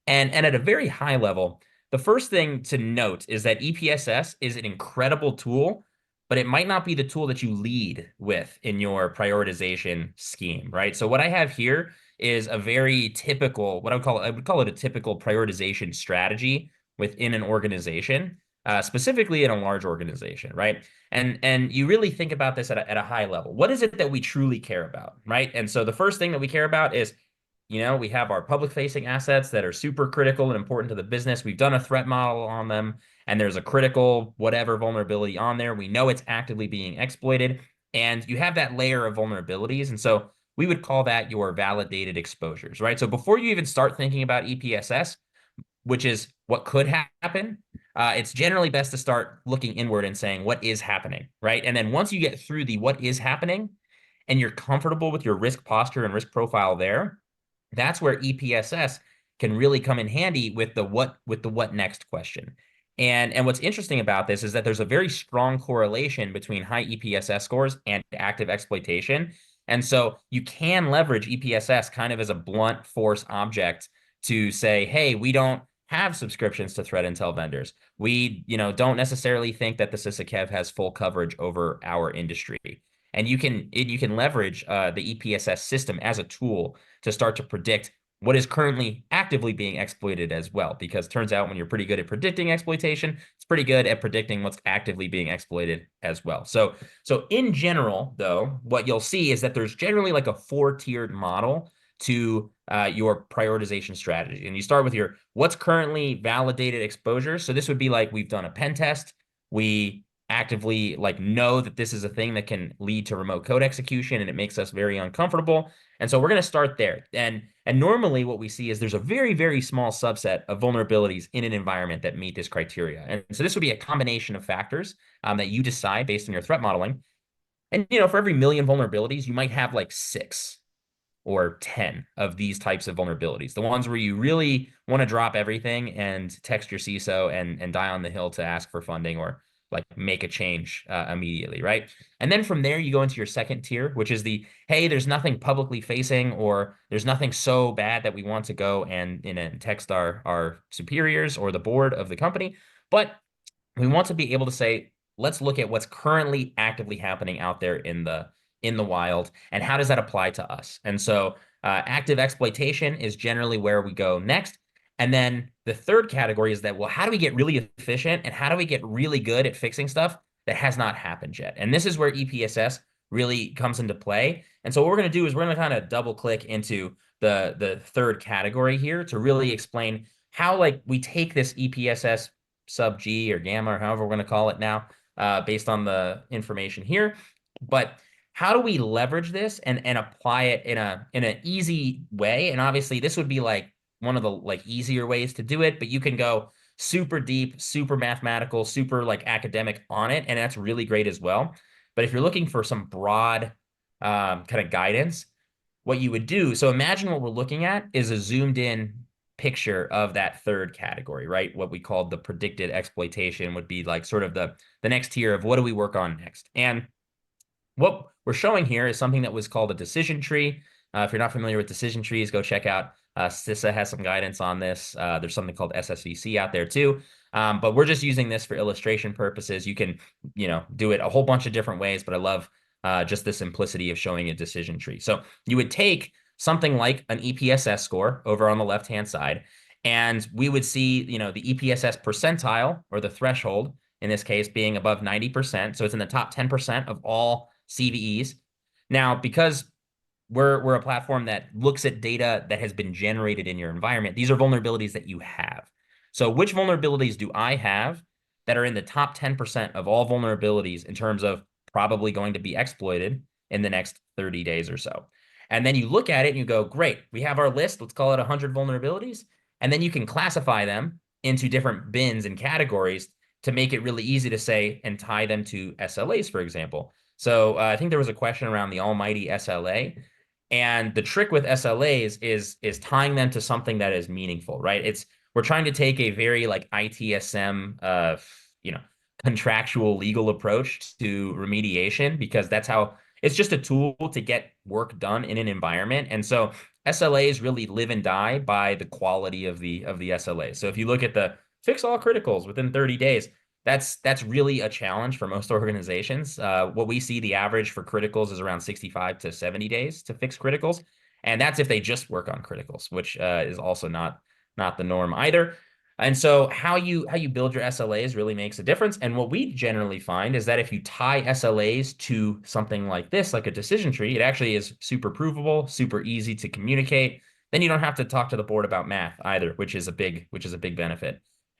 And at a very high level, the first thing to note is that EPSS is an incredible tool, but it might not be the tool that you lead with in your prioritization scheme, right? So what I have here is a very typical, I would call it a typical prioritization strategy within an organization, specifically in a large organization, right? And you really think about this at a high level. What is it that we truly care about, right? And so the first thing that we care about is, we have our public facing assets that are super critical and important to the business. We've done a threat model on them, and there's a critical whatever vulnerability on there. We know it's actively being exploited, and you have that layer of vulnerabilities. And so we would call that your validated exposures, right? So before you even start thinking about EPSS, which is what could happen, it's generally best to start looking inward and saying, what is happening, right? And then once you get through the what is happening and you're comfortable with your risk posture and risk profile there, that's where EPSS can really come in handy with the what next question. And what's interesting about this is that there's a very strong correlation between high EPSS scores and active exploitation. And so you can leverage EPSS kind of as a blunt force object to say, hey, we don't have subscriptions to threat intel vendors. We, don't necessarily think that the SysAkev has full coverage over our industry. And you can leverage the EPSS system as a tool to start to predict what is currently actively being exploited as well. Because it turns out when you're pretty good at predicting exploitation, it's pretty good at predicting what's actively being exploited as well. So in general, though, what you'll see is that there's generally like a 4-tiered model to your prioritization strategy. And you start with your what's currently validated exposure. So this would be like, we've done a pen test. We actively like know that this is a thing that can lead to remote code execution, and it makes us very uncomfortable. And so we're going to start there. And normally what we see is there's a very, very small subset of vulnerabilities in an environment that meet this criteria. And so this would be a combination of factors that you decide based on your threat modeling. And, for every million vulnerabilities, you might have like 6 or 10 of these types of vulnerabilities. The ones where you really want to drop everything and text your CISO and die on the hill to ask for funding or like make a change immediately, right? And then from there, you go into your second tier, which is the, hey, there's nothing publicly facing, or there's nothing so bad that we want to go and text our superiors or the board of the company. But we want to be able to say, let's look at what's currently actively happening out there in the wild, and how does that apply to us? And so active exploitation is generally where we go next. And then the third category is that, well, how do we get really efficient, and how do we get really good at fixing stuff that has not happened yet? And this is where EPSS really comes into play. And so what we're going to do is we're going to kind of double click into the third category here to really explain how like we take this EPSS sub G or gamma or however we're going to call it now, based on the information here. But how do we leverage this and apply it in an easy way? And obviously this would be like one of the like easier ways to do it, but you can go super deep, super mathematical, super like academic on it, and that's really great as well. But if you're looking for some broad kind of guidance, what you would do, so imagine what we're looking at is a zoomed in picture of that third category, right? What we called the predicted exploitation would be like sort of the next tier of what do we work on next. And what we're showing here is something that was called a decision tree. If you're not familiar with decision trees, go check out CISA has some guidance on this. There's something called SSVC out there too. But we're just using this for illustration purposes. You can, do it a whole bunch of different ways, but I love just the simplicity of showing a decision tree. So you would take something like an EPSS score over on the left-hand side, and we would see, the EPSS percentile, or the threshold, in this case being above 90%. So it's in the top 10% of all CVEs. Now, because we're a platform that looks at data that has been generated in your environment, these are vulnerabilities that you have. So which vulnerabilities do I have that are in the top 10% of all vulnerabilities in terms of probably going to be exploited in the next 30 days or so? And then you look at it and you go, great, we have our list, let's call it 100 vulnerabilities. And then you can classify them into different bins and categories to make it really easy to say and tie them to SLAs, for example. So I think there was a question around the almighty SLA. And the trick with SLAs is tying them to something that is meaningful, right? We're trying to take a very like ITSM, contractual legal approach to remediation, because that's how it's just a tool to get work done in an environment. And so SLAs really live and die by the quality of the SLA. So if you look at the fix all criticals within 30 days, that's really a challenge for most organizations. What we see, the average for criticals is around 65 to 70 days to fix criticals. And that's if they just work on criticals, which is also not the norm either. And so how you build your SLAs really makes a difference. And what we generally find is that if you tie SLAs to something like this, like a decision tree, it actually is super provable, super easy to communicate. Then you don't have to talk to the board about math either, which is a big benefit.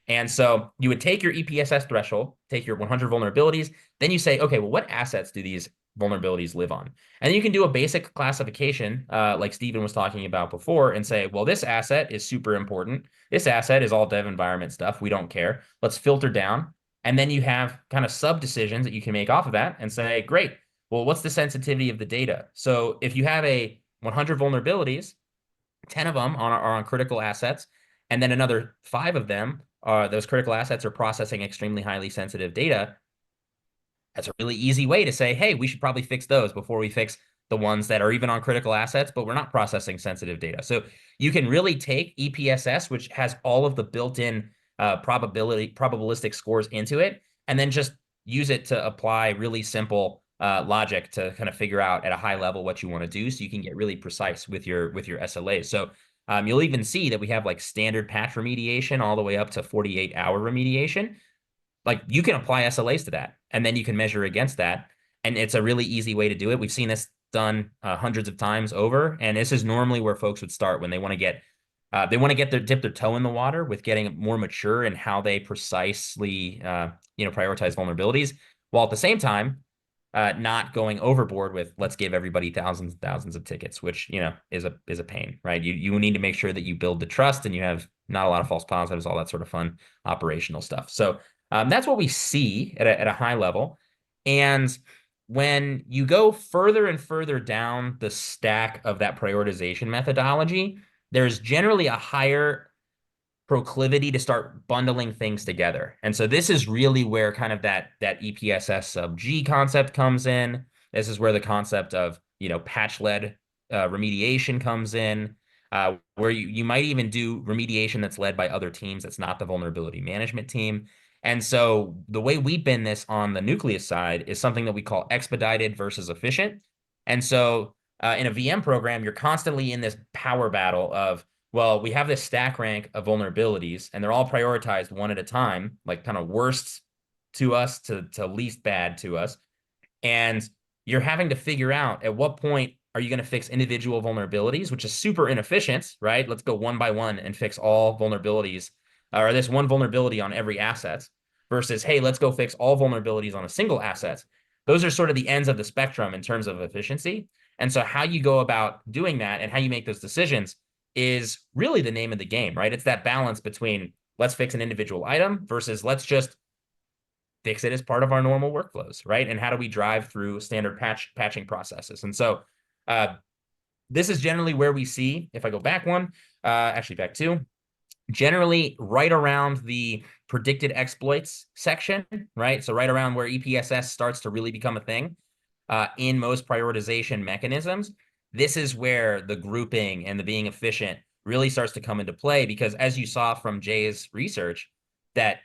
And so you would take your EPSS threshold, take your 100 vulnerabilities, then you say, okay, well, what assets do these vulnerabilities live on? And then you can do a basic classification, like Stephen was talking about before, and say, well, this asset is super important. This asset is all dev environment stuff. We don't care. Let's filter down. And then you have kind of sub decisions that you can make off of that and say, great, well, what's the sensitivity of the data? So if you have a 100 vulnerabilities, 10 of them are on critical assets, and then another 5 of them those critical assets are processing extremely highly sensitive data. That's a really easy way to say, hey, we should probably fix those before we fix the ones that are even on critical assets, but we're not processing sensitive data. So you can really take EPSS, which has all of the built-in probabilistic scores into it, and then just use it to apply really simple logic to kind of figure out at a high level what you want to do, so you can get really precise with your SLAs. So you'll even see that we have like standard patch remediation all the way up to 48-hour remediation. Like you can apply SLAs to that, and then you can measure against that. And it's a really easy way to do it. We've seen this done hundreds of times over. And this is normally where folks would start when they want to get dip their toe in the water with getting more mature in how they precisely, prioritize vulnerabilities. while at the same time, not going overboard with let's give everybody thousands and thousands of tickets, which, you know, is a pain, right? You need to make sure that you build the trust and you have not a lot of false positives, all that sort of fun operational stuff. So that's what we see at a high level. And when you go further and further down the stack of that prioritization methodology, there's generally a higher proclivity to start bundling things together. And so this is really where kind of that EPSS sub G concept comes in. This is where the concept of, you know, patch-led remediation comes in, where you might even do remediation that's led by other teams that's not the vulnerability management team. And so the way we bend this on the Nucleus side is something that we call expedited versus efficient. And so in a VM program, you're constantly in this power battle of, well, we have this stack rank of vulnerabilities, and they're all prioritized one at a time, like kind of worst to us to least bad to us. And you're having to figure out at what point are you going to fix individual vulnerabilities, which is super inefficient, right? Let's go one by one and fix all vulnerabilities, or this one vulnerability on every asset, versus, hey, let's go fix all vulnerabilities on a single asset. Those are sort of the ends of the spectrum in terms of efficiency. And so how you go about doing that and how you make those decisions is really the name of the game, right? It's that balance between let's fix an individual item versus let's just fix it as part of our normal workflows, right? And how do we drive through standard patching processes? And so this is generally where we see, if I go back one, actually back two, generally right around the predicted exploits section, right? So right around where EPSS starts to really become a thing in most prioritization mechanisms. This is where the grouping and the being efficient really starts to come into play, because as you saw from Jay's research, that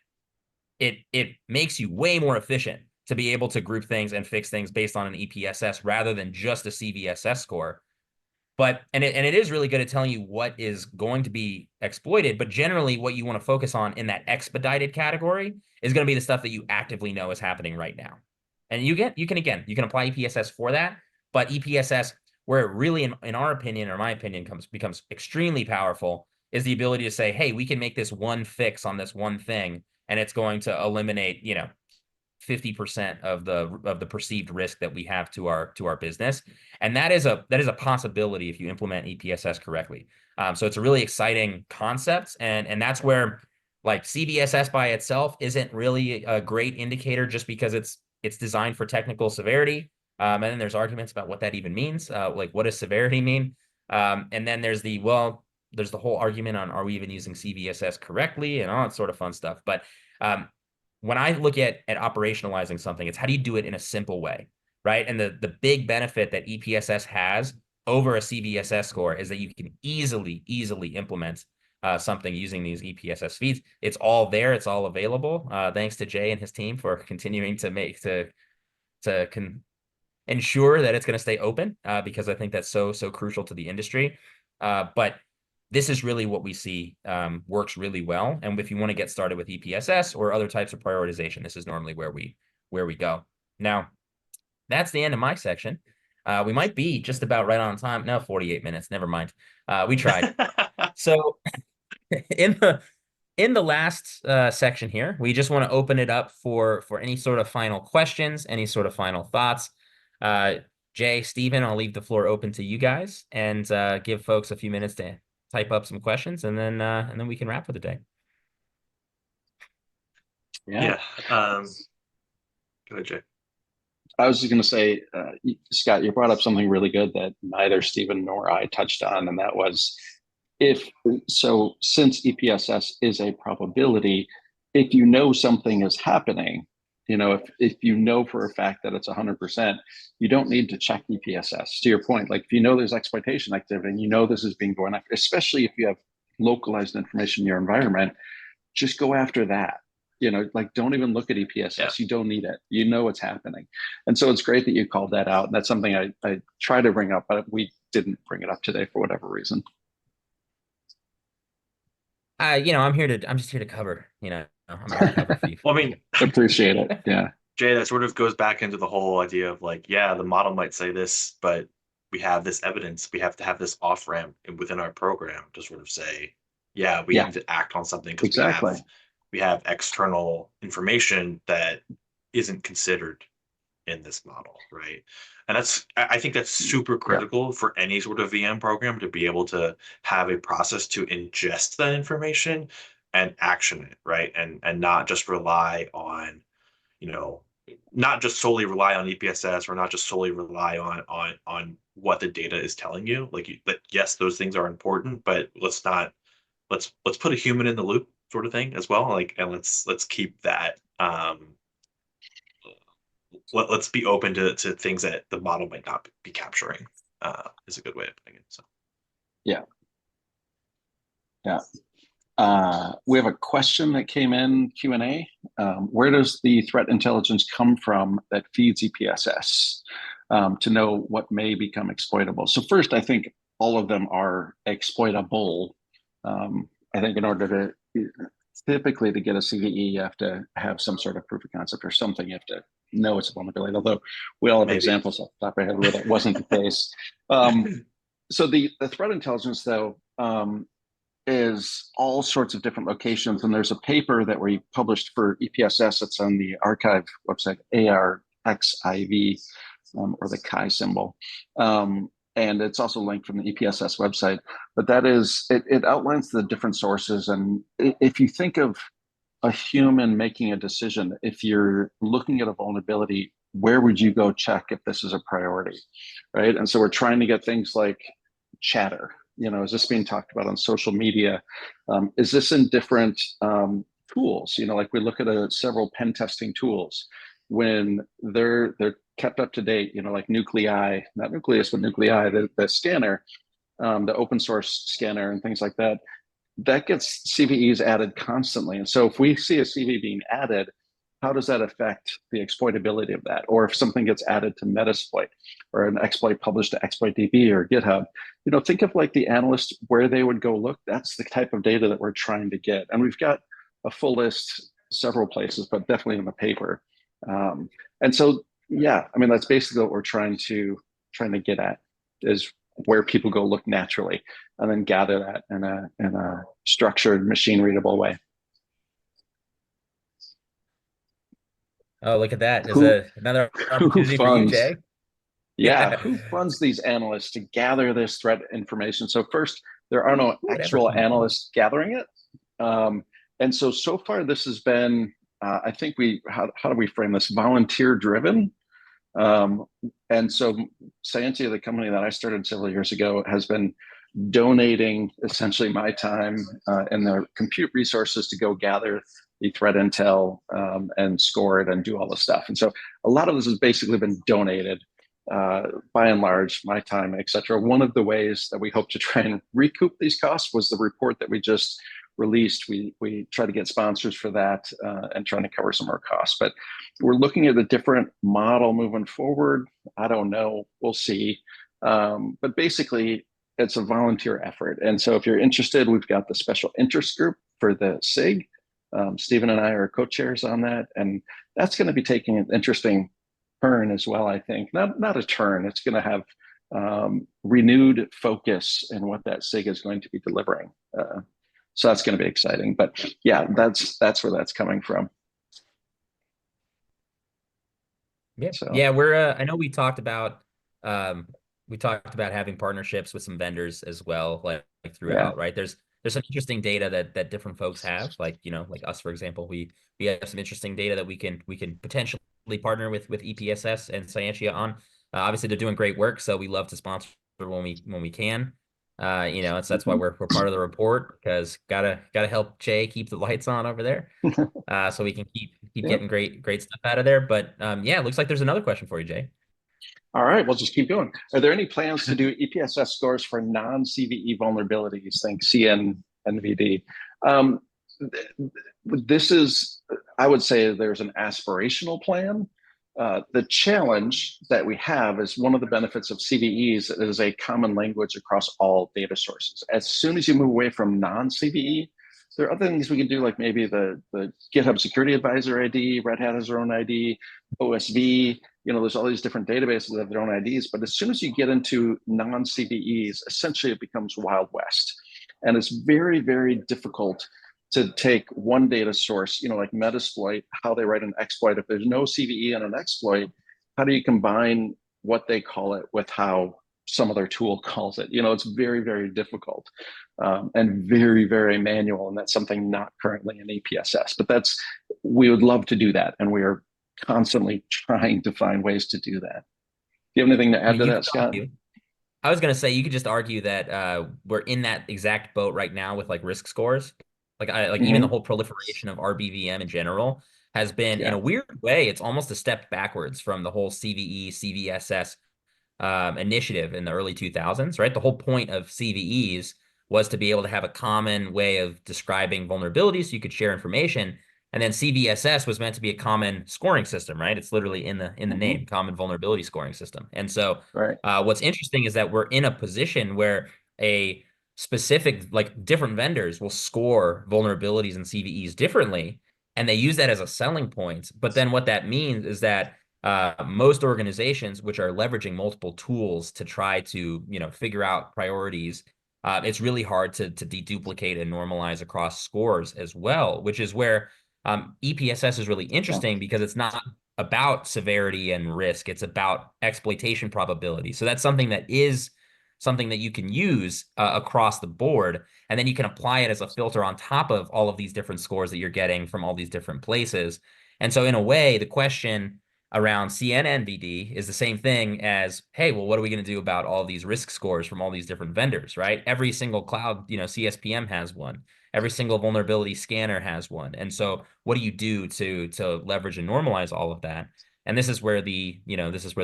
it makes you way more efficient to be able to group things and fix things based on an EPSS rather than just a CVSS score. But and it is really good at telling you what is going to be exploited, but generally what you want to focus on in that expedited category is going to be the stuff that you actively know is happening right now. And you can apply EPSS for that, but EPSS, where it really, in our opinion, or my opinion, becomes extremely powerful, is the ability to say, hey, we can make this one fix on this one thing, and it's going to eliminate, you know, 50% of the perceived risk that we have to our business. And that is a possibility if you implement EPSS correctly. So it's a really exciting concept. And that's where, like, CVSS by itself isn't really a great indicator just because it's designed for technical severity. And then there's arguments about what that even means. Like, what does severity mean? And then there's the whole argument on, are we even using CVSS correctly and all that sort of fun stuff. But when I look at operationalizing something, it's how do you do it in a simple way, right? And the big benefit that EPSS has over a CVSS score is that you can easily implement something using these EPSS feeds. It's all there. It's all available. Thanks to Jay and his team for continuing to ensure that it's going to stay open, because I think that's so crucial to the industry. But this is really what we see works really well. And if you want to get started with EPSS or other types of prioritization, this is normally where we go. Now, that's the end of my section. We might be just about right on time. No, 48 minutes. Never mind. We tried. So in the last section here, we just want to open it up for any sort of final questions, any sort of final thoughts. Jay, Stephen, I'll leave the floor open to you guys and give folks a few minutes to type up some questions, and then we can wrap for the day. Yeah. Go ahead, Jay. I was just going to say, Scott, you brought up something really good that neither Stephen nor I touched on, and that was since EPSS is a probability, if you know something is happening, you know, if you know for a fact that it's 100%, you don't need to check EPSS. To your point, like if you know there's exploitation activity and you know this is being going after, especially if you have localized information in your environment, just go after that. You know, like don't even look at EPSS. Yeah. You don't need it. You know what's happening. And so it's great that you called that out. And that's something I try to bring up, but we didn't bring it up today for whatever reason. You know, I'm just here to cover, you know, I'm here to cover for you. Well, I mean, appreciate it. Yeah. Jay, that sort of goes back into the whole idea of like, yeah, the model might say this, but we have this evidence. We have to have this off ramp within our program to sort of say, yeah, we need to act on something because we have external information that isn't considered in this model, right? And I think that's super critical for any sort of VM program to be able to have a process to ingest that information and action it, right? And not just rely on, not just solely rely on EPSS, or not just solely rely on what the data is telling you. But yes, those things are important, but let's put a human in the loop sort of thing as well. And let's keep that let's be open to things that the model might not be capturing, is a good way of putting it. So yeah. We have a question that came in Q&A. Where does the threat intelligence come from that feeds EPSS to know what may become exploitable? So first, I think all of them are exploitable. I think in order to typically to get a CVE, you have to have some sort of proof of concept or something. You have to know it's a vulnerability, although we all have examples off the top of our head where that wasn't the case. So the threat intelligence, though, is all sorts of different locations. And there's a paper that we published for EPSS. It's on the archive website, ARXIV, or the chi symbol. And it's also linked from the EPSS website. But that is, it outlines the different sources. And if you think of a human making a decision, if you're looking at a vulnerability, where would you go check if this is a priority, right? And so we're trying to get things like chatter. Is this being talked about on social media? Is this in different tools? Like we look at several pen testing tools when they're kept up to date, like Nuclei, not Nucleus, but Nuclei, the scanner, the open source scanner and things like that, that gets CVEs added constantly. And so if we see a CVE being added, how does that affect the exploitability of that? Or if something gets added to Metasploit or an exploit published to ExploitDB or GitHub, think of like the analyst where they would go look. That's the type of data that we're trying to get. And we've got a full list several places, but definitely in the paper. And so, yeah, I mean, that's basically what we're trying to get at, is where people go look naturally and then gather that in a structured, machine readable way. Oh, look at that. There's another opportunity for you, Jay. Yeah, who funds these analysts to gather this threat information? So first, there are no actual analysts gathering it. And so far this has been, I think how do we frame this? Volunteer driven. And so Cyentia, the company that I started several years ago, has been donating essentially my time and their compute resources to go gather the threat intel and score it and do all the stuff. And so a lot of this has basically been donated, by and large, my time, et cetera. One of the ways that we hope to try and recoup these costs was the report that we just released. We try to get sponsors for that and trying to cover some more costs. But we're looking at a different model moving forward. I don't know. We'll see. But basically, it's a volunteer effort. And so if you're interested, we've got the special interest group for the SIG. Stephen and I are co-chairs on that. And that's going to be taking an interesting turn as well, I think. Not a turn. It's going to have renewed focus in what that SIG is going to be delivering. So that's going to be exciting. But yeah, that's where that's coming from. Yeah. So. Yeah, we're I know we talked about having partnerships with some vendors as well, like throughout, right? There's some interesting data that different folks have, like like us, for example. We have some interesting data that we can potentially partner with EPSS and Cyentia on. Obviously they're doing great work, so we love to sponsor when we can. That's why we're part of the report, because gotta help Jay keep the lights on over there, so we can keep getting great stuff out of there. But yeah, it looks like there's another question for you, Jay. All right, we'll just keep going. Are there any plans to do EPSS scores for non-CVE vulnerabilities? Think CNVD. This is, I would say, there's an aspirational plan. The challenge that we have is one of the benefits of CVEs is a common language across all data sources. As soon as you move away from non-CVE, there are other things we can do, like maybe the GitHub Security Advisor ID, Red Hat has their own ID, OSV, there's all these different databases that have their own IDs. But as soon as you get into non-CVEs, essentially it becomes Wild West. And it's very, very difficult to take one data source, like Metasploit, how they write an exploit. If there's no CVE in an exploit, how do you combine what they call it with how some other tool calls it? It's very, very difficult and very, very manual. And that's something not currently in EPSS, but we would love to do that. And we are constantly trying to find ways to do that. Do you have anything to add to that, Scott? I was going to say, you could just argue that we're in that exact boat right now with like risk scores. Even the whole proliferation of RBVM in general has been, in a weird way, it's almost a step backwards from the whole CVE, CVSS initiative in the early 2000s, right? The whole point of CVEs was to be able to have a common way of describing vulnerabilities so you could share information. And then CVSS was meant to be a common scoring system, right? It's literally in the name, common vulnerability scoring system. And so what's interesting is that we're in a position where a specific, like different vendors will score vulnerabilities and CVEs differently, and they use that as a selling point. But then what that means is that most organizations which are leveraging multiple tools to try to, figure out priorities, it's really hard to deduplicate and normalize across scores as well, which is where EPSS is really interesting because it's not about severity and risk. It's about exploitation probability. So that's something that you can use across the board, and then you can apply it as a filter on top of all of these different scores that you're getting from all these different places. And so in a way, the question around CNNVD is the same thing as, hey, well, what are we going to do about all these risk scores from all these different vendors, right? Every single cloud, CSPM has one. Every single vulnerability scanner has one. And so what do you do to leverage and normalize all of that? And this is where the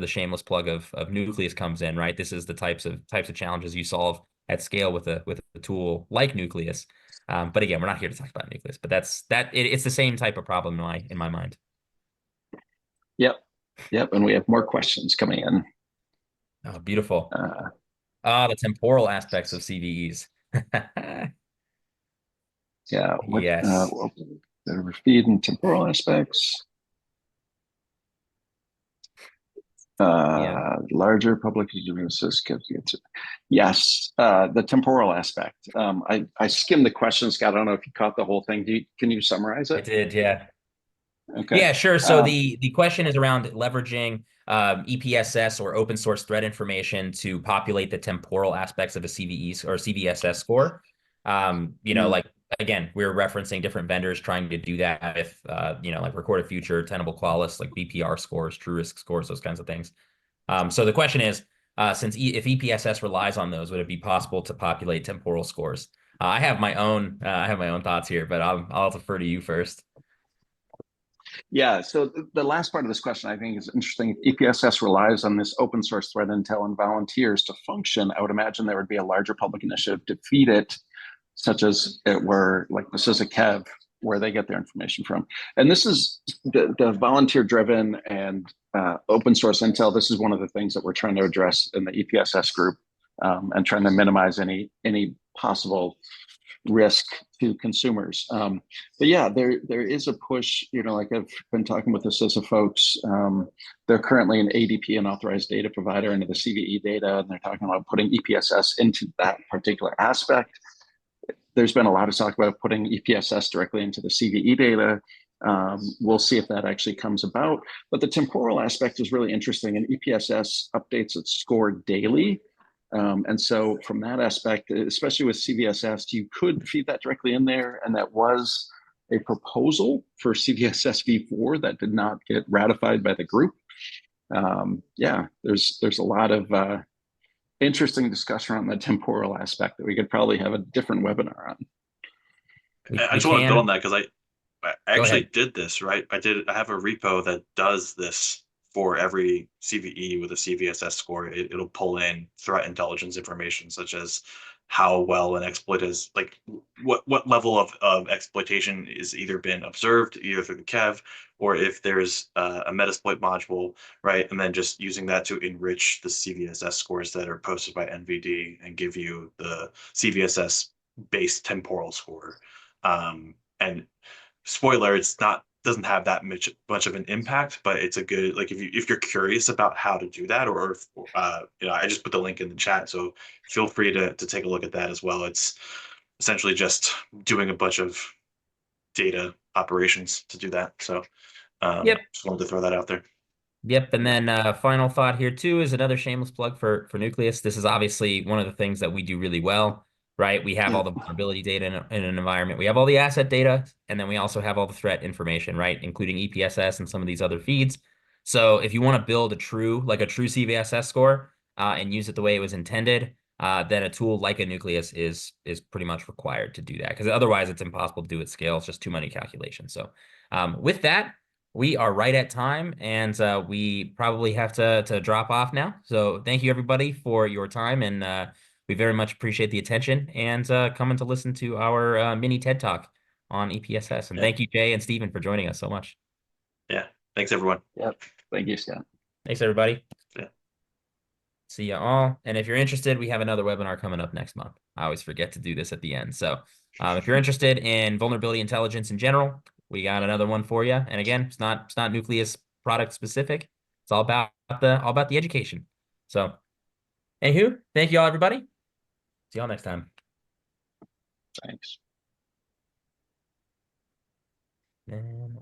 shameless plug of Nucleus comes in, right? This is the types of challenges you solve at scale with a tool like Nucleus. But again, we're not here to talk about Nucleus, but it's the same type of problem in my mind. Yep. And we have more questions coming in. Oh, beautiful. The temporal aspects of CVEs. Yeah. Yes. The feed and temporal aspects. Larger public uses. Yes. The temporal aspect. I skimmed the question, Scott. I don't know if you caught the whole thing. Can you summarize it? I did. Yeah. Okay. Yeah, sure. So the question is around leveraging EPSS or open source threat information to populate the temporal aspects of a CVE or CVSS score. Like, again, we're referencing different vendors trying to do that with, like recorded future, tenable qualys, like BPR scores, true risk scores, those kinds of things. So the question is, if EPSS relies on those, would it be possible to populate temporal scores? I have my own thoughts here, but I'll defer to you first. Yeah, so the last part of this question I think is interesting. EPSS relies on this open source threat intel and volunteers to function. I would imagine there would be a larger public initiative to feed it, such as it were like this is a KEV where they get their information from. And this is the volunteer driven and open source intel. This is one of the things that we're trying to address in the EPSS group and trying to minimize any possible risk to consumers. But yeah, there is a push, like I've been talking with the CISA folks. They're currently an ADP, an authorized data provider, into the CVE data, and they're talking about putting EPSS into that particular aspect. There's been a lot of talk about putting EPSS directly into the CVE data. We'll see if that actually comes about. But the temporal aspect is really interesting, and EPSS updates its score daily. And so from that aspect, especially with CVSS, you could feed that directly in there. And that was a proposal for CVSS v4 that did not get ratified by the group. There's a lot of interesting discussion around the temporal aspect that we could probably have a different webinar on. I just want to build on that because I actually did this, right? I have a repo that does this. For every CVE with a CVSS score, it'll pull in threat intelligence information, such as how well an exploit is, like what level of exploitation is either been observed, either through the KEV, or if there's a Metasploit module, right? And then just using that to enrich the CVSS scores that are posted by NVD and give you the CVSS based temporal score. And spoiler, doesn't have that much of an impact, but it's a good, like if you're curious about how to do that, or I just put the link in the chat, so feel free to take a look at that as well. It's essentially just doing a bunch of data operations to do that. So Yep. just wanted to throw that out there. Yep. And then final thought here too is another shameless plug for Nucleus. This is obviously one of the things that we do really well, right? We have all the vulnerability data in an environment. We have all the asset data, and then we also have all the threat information, right? Including EPSS and some of these other feeds. So if you want to build a true CVSS score and use it the way it was intended, then a tool like a Nucleus is pretty much required to do that, because otherwise it's impossible to do at scale. It's just too many calculations. So with that, we are right at time, and we probably have to drop off now. So thank you, everybody, for your time, and we very much appreciate the attention and coming to listen to our mini TED Talk on EPSS. And thank you, Jay and Stephen, for joining us so much. Yeah. Thanks, everyone. Yep. Thank you, Scott. Thanks, everybody. Yeah. See you all. And if you're interested, we have another webinar coming up next month. I always forget to do this at the end. So if you're interested in vulnerability intelligence in general, we got another one for you. And again, it's not Nucleus product specific. It's all about the education. So anywho, thank you all, everybody. See y'all next time. Thanks. And